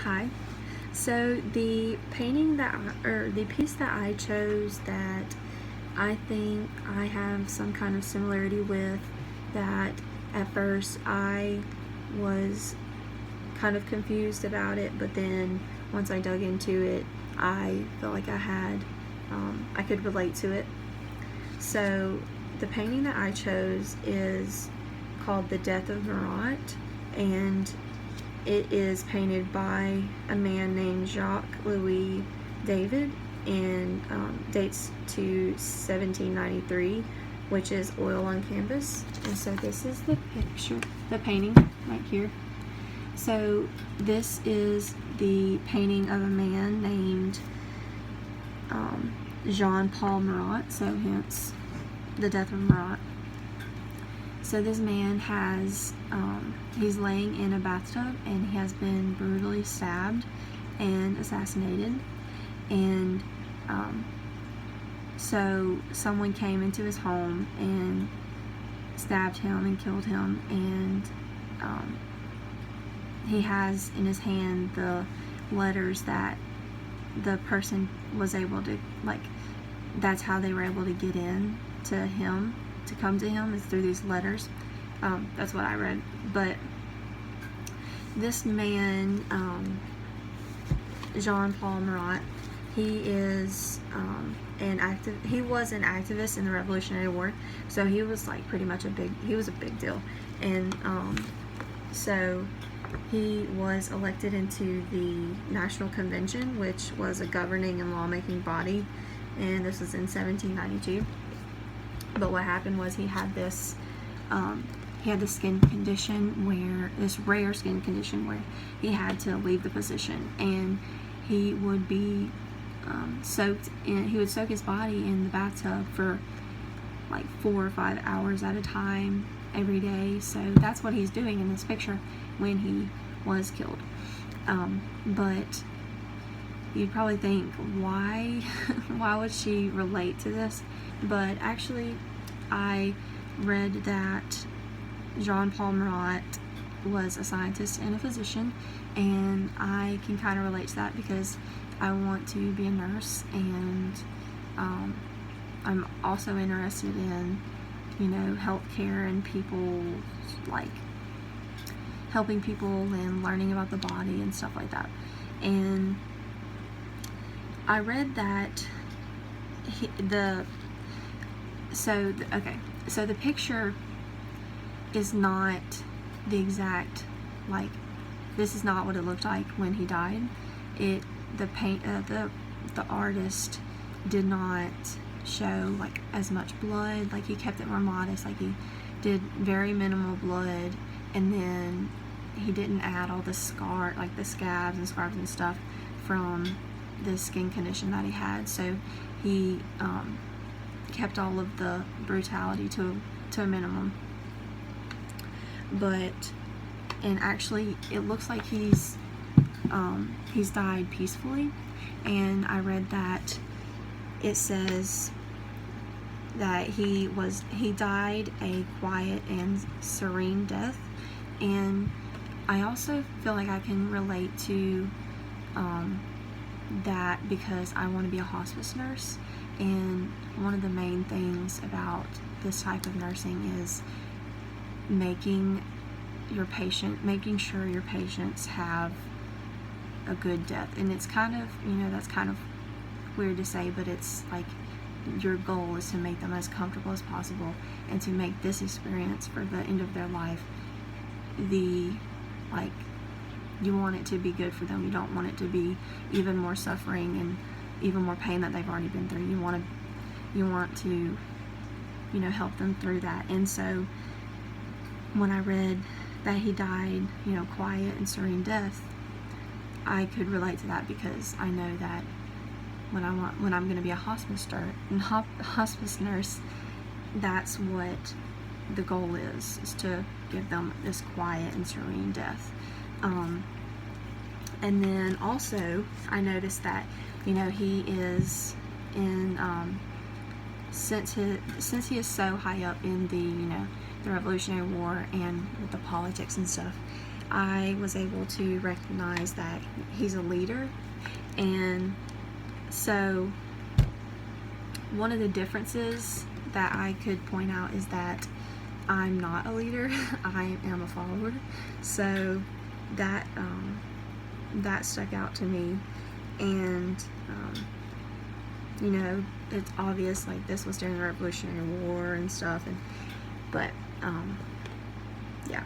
Hi. So the painting or the piece that I chose that I think I have some kind of similarity with, that at first I was kind of confused about it, but then once I dug into it, I felt like I could relate to it. So the painting that I chose is called The Death of Marat, and it is painted by a man named Jacques Louis David, and dates to 1793, which is oil on canvas. And so this is the picture, the painting right here. So this is the painting of a man named Jean-Paul Marat, so hence The Death of Marat. So this man has, he's laying in a bathtub and he has been brutally stabbed and assassinated. And so someone came into his home and stabbed him and killed him, and he has in his hand the letters that the person was able to, that's how they were able to get in to him, to come to him, is through these letters. That's what I read. But this man, Jean-Paul Marat, he is he was an activist in the Revolutionary War, so he was pretty much a big deal. And so he was elected into the National Convention, which was a governing and lawmaking body, and this was in 1792. But what happened was he had this skin condition, this rare skin condition where he had to leave the position, and he would be he would soak his body in the bathtub for 4 or 5 hours at a time every day. So that's what he's doing in this picture when he was killed. But you'd probably think, why would she relate to this? But actually, I read that Jean-Paul Marat was a scientist and a physician, and I can kind of relate to that because I want to be a nurse, and I'm also interested in, healthcare and people, helping people and learning about the body and stuff like that. And I read that so the picture is not the exact, this is not what it looked like when he died. The artist did not show as much blood. He kept it more modest. He did very minimal blood, and then he didn't add all the the scabs and scars and stuff from the skin condition that he had. So he kept all of the brutality to a minimum. And actually, it looks like he's died peacefully. And I read that it says that he died a quiet and serene death. And I also feel like I can relate to that because I want to be a hospice nurse, and one of the main things about this type of nursing is making sure your patients have a good death. And it's kind of, that's kind of weird to say, but it's your goal is to make them as comfortable as possible and to make this experience for the end of their life you want it to be good for them. You don't want it to be even more suffering and even more pain that they've already been through. You want to help them through that. And so when I read that he died, quiet and serene death, I could relate to that because I know that when I'm going to be a hospice nurse, that's what the goal is to give them this quiet and serene death. And then also I noticed that he is in since he is so high up in the Revolutionary War and with the politics and stuff, I was able to recognize that he's a leader. And so one of the differences that I could point out is that I'm not a leader. I am a follower. So that that stuck out to me. And you know, it's obvious, like, this was during the Revolutionary War and stuff, and but yeah.